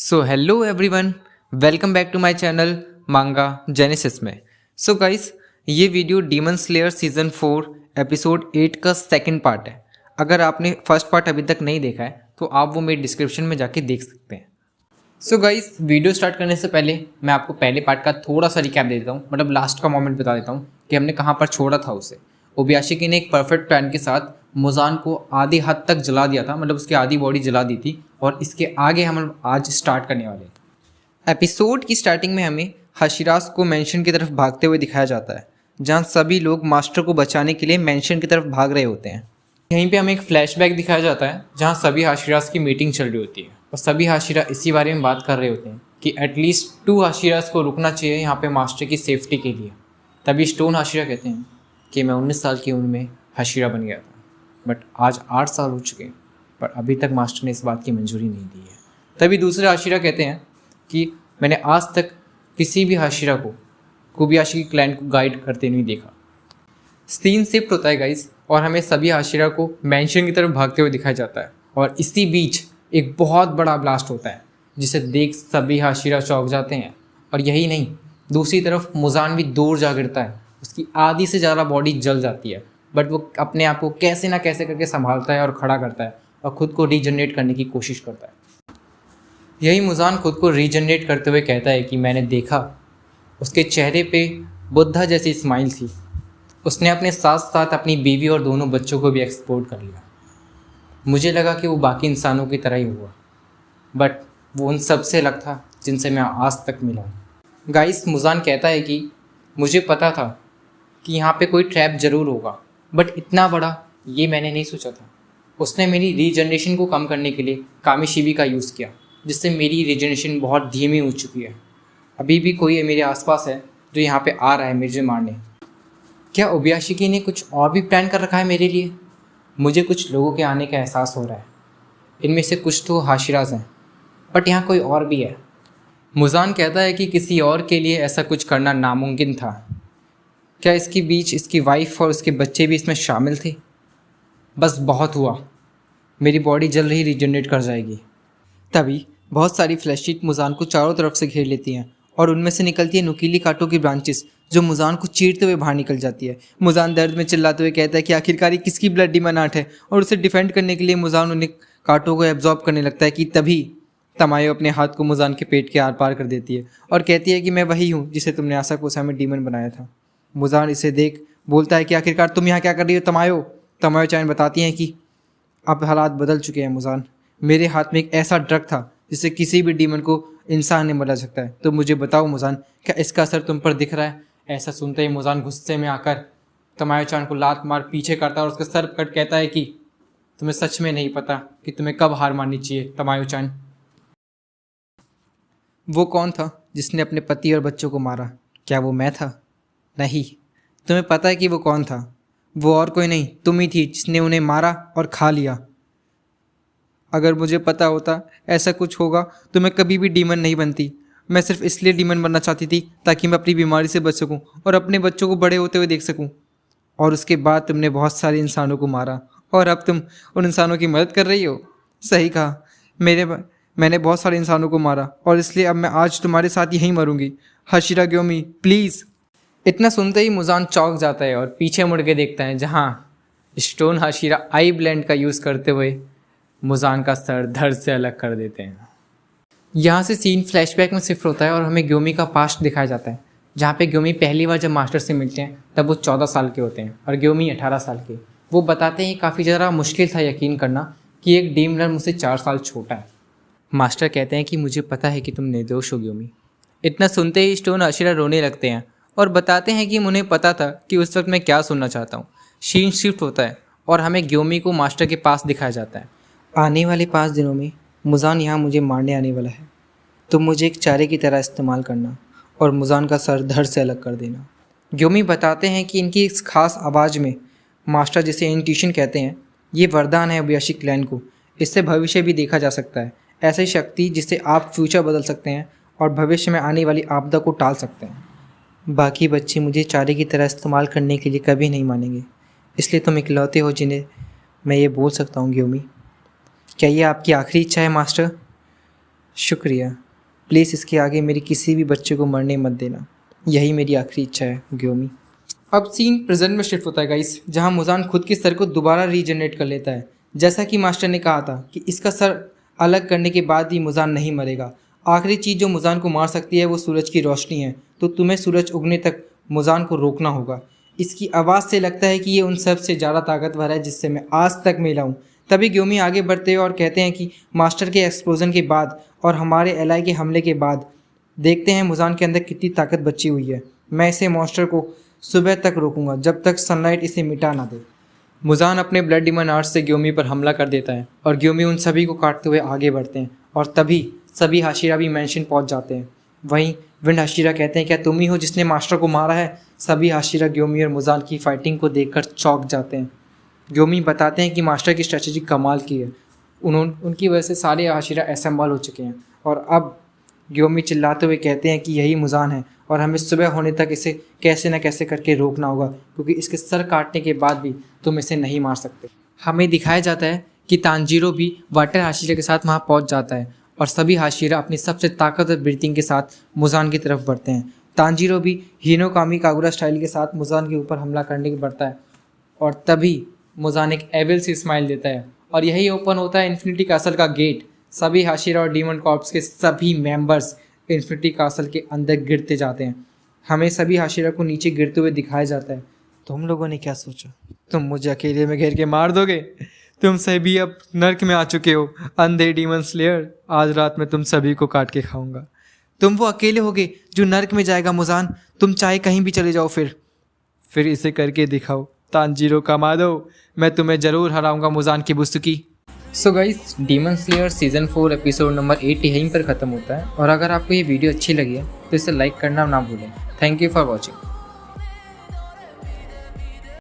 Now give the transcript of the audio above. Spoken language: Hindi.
So hello everyone, welcome back to my channel manga genesis में। सो गाइस, ये video Demon slayer season 4 episode 8 का सेकंड पार्ट है। अगर आपने फर्स्ट पार्ट अभी तक नहीं देखा है तो आप वो मेरे डिस्क्रिप्शन में जाके देख सकते हैं। सो गाइस, वीडियो स्टार्ट करने से पहले मैं आपको पहले पार्ट का थोड़ा सा रिकैप दे देता हूँ, मतलब लास्ट का मोमेंट बता देता हूँ कि हमने कहाँ पर छोड़ा था उसे। ओबियाशिकी ने एक परफेक्ट प्लान के साथ मुजान को आधी हद तक जला दिया था, मतलब उसकी आधी बॉडी जला दी थी, और इसके आगे हम आज स्टार्ट करने वाले हैं। एपिसोड की स्टार्टिंग में हमें हाशिरास को मेंशन की तरफ भागते हुए दिखाया जाता है, जहाँ सभी लोग मास्टर को बचाने के लिए मेंशन की तरफ भाग रहे होते हैं। यहीं पे हमें एक फ्लैशबैक दिखाया जाता है जहाँ सभी हाशिरास की मीटिंग चल रही होती है और सभी हाशिरा इसी बारे में बात कर रहे होते हैं कि एटलीस्ट 2 हाशिरास को रुकना चाहिए यहाँ पे मास्टर की सेफ्टी के लिए। तभी स्टोन हाशिरा कहते हैं कि मैं 19 साल की उम्र में हाशिरा बन गया था, बट आज 8 साल हो चुके हैं, पर अभी तक मास्टर ने इस बात की मंजूरी नहीं दी है। तभी दूसरे हाशिरा कहते हैं कि मैंने आज तक किसी भी हाशिरा को कोबियाशी की क्लैन को गाइड करते नहीं देखा। सीन शिफ्ट होता है गाइस, और हमें सभी हाशिरा को मेंशन की तरफ भागते हुए दिखाया जाता है, और इसी बीच एक बहुत बड़ा ब्लास्ट होता है जिसे देख सभी हाशिरा चौंक जाते हैं। और यही नहीं, दूसरी तरफ मुजान भी दूर जा गिरता है, उसकी आधी से ज़्यादा बॉडी जल जाती है, बट वो अपने आप को कैसे ना कैसे करके संभालता है और खड़ा करता है और ख़ुद को रीजनरेट करने की कोशिश करता है। यही मुजान खुद को रीजनरेट करते हुए कहता है कि मैंने देखा उसके चेहरे पे बुद्धा जैसी स्माइल थी। उसने अपने साथ साथ अपनी बीवी और दोनों बच्चों को भी एक्सपोर्ट कर लिया। मुझे लगा कि वो बाकी इंसानों की तरह ही हुआ, बट वो उन सब से अलग था जिनसे मैं आज तक मिला हूँ। गाइस, मुजान कहता है कि मुझे पता था कि यहाँ पे कोई ट्रैप ज़रूर होगा, बट इतना बड़ा ये मैंने नहीं सोचा था। उसने मेरी रीजनरेशन को कम करने के लिए कामिशिबी का यूज़ किया, जिससे मेरी रीजनरेशन बहुत धीमी हो चुकी है। अभी भी कोई मेरे आसपास है जो यहाँ पे आ रहा है मुझे मारने। क्या ओबियाशिकी ने कुछ और भी प्लान कर रखा है मेरे लिए? मुझे कुछ लोगों के आने का एहसास हो रहा है। इनमें से कुछ तो हाशिराज हैं, बट यहाँ कोई और भी है। मुजान कहता है कि किसी और के लिए ऐसा कुछ करना नामुमकिन था। क्या इसके बीच इसकी वाइफ और उसके बच्चे भी इसमें शामिल थे? बस बहुत हुआ, मेरी बॉडी जल्द ही रीजनरेट कर जाएगी। तभी बहुत सारी फ्लैशशीट मुजान को चारों तरफ से घेर लेती हैं, और उनमें से निकलती है नुकीली कांटों की ब्रांचेस जो मुजान को चीरते हुए बाहर निकल जाती है। मुजान दर्द में चिल्लाते हुए कहता है कि आखिरकार किसकी ब्लड डीमन आर्ट है, और उसे डिफेंड करने के लिए मुजान उन्हें कांटों को एब्जॉर्ब करने लगता है कि तभी तमायो अपने हाथ को मुजान के पेट के आर पार कर देती है और कहती है कि मैं वही हूँ जिसे तुमने आशा कोसा में डीमन बनाया था। मुजान इसे देख बोलता है कि आखिरकार तुम यहाँ क्या कर रही हो तमायो। तमायो चाइन बताती हैं कि अब हालात बदल चुके हैं मुजान, मेरे हाथ में एक ऐसा ड्रग था जिससे किसी भी डीमन को इंसान नहीं बदल सकता है। तो मुझे बताओ मुजान, क्या इसका असर तुम पर दिख रहा है? ऐसा सुनते ही मुजान गुस्से में आकर तमायो चान को लात मार पीछे करता है और उसका सर कट कहता है कि तुम्हें सच में नहीं पता कि तुम्हें कब हार माननी चाहिए तमायो चान। वो कौन था जिसने अपने पति और बच्चों को मारा? क्या वो मैं था? नहीं, तुम्हें पता है कि वो कौन था? वो और कोई नहीं, तुम ही थी जिसने उन्हें मारा और खा लिया। अगर मुझे पता होता ऐसा कुछ होगा तो मैं कभी भी डीमन नहीं बनती। मैं सिर्फ इसलिए डीमन बनना चाहती थी ताकि मैं अपनी बीमारी से बच सकूं और अपने बच्चों को बड़े होते हुए देख सकूं। और उसके बाद तुमने बहुत सारे इंसानों को मारा और अब तुम उन इंसानों की मदद कर रही हो। सही कहा, मैंने बहुत सारे इंसानों को मारा और इसलिए अब मैं आज तुम्हारे साथ यहीं मरूंगी। Hashira ग्योमी please. इतना सुनते ही मुजान चौंक जाता है और पीछे मुड़ के देखता है, जहाँ स्टोन हाशिरा आई ब्लेंड का यूज़ करते हुए मुजान का सर धड़ से अलग कर देते हैं। यहाँ से सीन फ्लैशबैक में शिफ्ट होता है और हमें ग्योमी का पास्ट दिखाया जाता है, जहाँ पे ग्योमी पहली बार जब मास्टर से मिलते हैं तब वो 14 साल के होते हैं और ग्योमी 18 साल के। वो बताते हैं काफ़ी ज़्यादा मुश्किल था यकीन करना कि एक डीमनर मुझसे 4 साल छोटा है। मास्टर कहते हैं कि मुझे पता है कि तुम निर्दोष हो ग्योमी। इतना सुनते ही स्टोन हाशिरा रोने लगते हैं और बताते हैं कि उन्हें पता था कि उस वक्त मैं क्या सुनना चाहता हूँ। सीन शिफ्ट होता है और हमें ग्योमी को मास्टर के पास दिखाया जाता है। आने वाले 5 दिनों में मुजान यहाँ मुझे मारने आने वाला है, तुम मुझे एक चारे की तरह इस्तेमाल करना और मुजान का सर धड़ से अलग कर देना। ग्योमी बताते हैं कि इनकी इस खास आवाज़ में मास्टर, जिसे इंट्यूशन कहते हैं, ये वरदान है ओबियाशी क्लैन को। इससे भविष्य भी देखा जा सकता है, ऐसी शक्ति जिससे आप फ्यूचर बदल सकते हैं और भविष्य में आने वाली आपदा को टाल सकते हैं। बाकी बच्चे मुझे चारे की तरह इस्तेमाल करने के लिए कभी नहीं मानेंगे, इसलिए तुम इकलौते हो जिन्हें मैं ये बोल सकता हूँ ग्योमी। क्या ये आपकी आखिरी इच्छा है मास्टर? शुक्रिया। प्लीज़ इसके आगे मेरी किसी भी बच्चे को मरने मत देना। यही मेरी आखिरी इच्छा है ग्योमी। अब सीन प्रेजेंट में शिफ्ट होता है गाइस, जहां मुजान खुद के सर को दोबारा रीजनरेट कर लेता है। जैसा कि मास्टर ने कहा था कि इसका सर अलग करने के बाद भी मुजान नहीं मरेगा। आखिरी चीज़ जो मुजान को मार सकती है वो सूरज की रोशनी है, तो तुम्हें सूरज उगने तक मुजान को रोकना होगा। इसकी आवाज़ से लगता है कि ये उन सब से ज़्यादा ताकतवर है जिससे मैं आज तक मिला हूँ। तभी ग्योमी आगे बढ़ते हैं और कहते हैं कि मास्टर के एक्सप्लोजन के बाद और हमारे एलाई के हमले के बाद देखते हैं मुजान के अंदर कितनी ताकत बची हुई है। मैं इसे मॉन्स्टर को सुबह तक रोकूंगा जब तक सनलाइट इसे मिटा ना दे। मुजान अपने ब्लड डिमन आर्ट्स से ग्योमी पर हमला कर देता है और ग्योमी उन सभी को काटते हुए आगे बढ़ते हैं और तभी सभी हाशिरा भी मैंशन पहुंच जाते हैं। वहीं विंड हाशिरा कहते हैं क्या तुम ही हो जिसने मास्टर को मारा है। सभी हाशिरा ग्योमी और मुजान की फाइटिंग को देखकर चौंक जाते हैं। ग्योमी बताते हैं कि मास्टर की स्ट्रेटजी कमाल की है, उनकी वजह से सारे हाशिरा असेंबल हो चुके हैं और अब ग्योमी चिल्लाते हुए कहते हैं कि यही मुजान है और हमें सुबह होने तक इसे कैसे न कैसे करके रोकना होगा, क्योंकि इसके सर काटने के बाद भी तुम इसे नहीं मार सकते। हमें दिखाया जाता है कि तांजीरो भी वाटर हाशिरा के साथ वहाँ पहुँच जाता है और सभी हाशिरा अपनी सबसे ताकतवर ब्रीथिंग के साथ मुजान की तरफ बढ़ते हैं। तांजीरो भी हिनोकामी कागुरा स्टाइल के साथ मुजान के ऊपर हमला करने की बढ़ता है और तभी मुजान एक एविल सी स्माइल देता है और यही ओपन होता है इन्फिनिटी कासल का गेट। सभी हाशिरा और डीमन कॉर्प्स के सभी मेंबर्स इन्फिनिटी कासल के अंदर गिरते जाते हैं। हमें सभी हाशिरा को नीचे गिरते हुए दिखाया जाता है। तुम लोगों ने क्या सोचा, तुम मुझे अकेले में घेर के मार दोगे? तुम सभी अब नर्क में आ चुके हो अंधे डीमन स्लेयर। आज रात में तुम सभी को काट के खाऊंगा। तुम वो अकेले होगे जो नर्क में जाएगा मुजान। तुम चाहे कहीं भी चले जाओ, फिर इसे करके दिखाओ। तांजीरो का मादो, मैं तुम्हें ज़रूर हराऊंगा मुजान की बुस्तुकी। So guys, demon slayer season 4 episode number 8 यहीं पर ख़त्म होता है और अगर आपको ये वीडियो अच्छी लगी है तो इसे लाइक करना ना भूलें। Thank you for watching.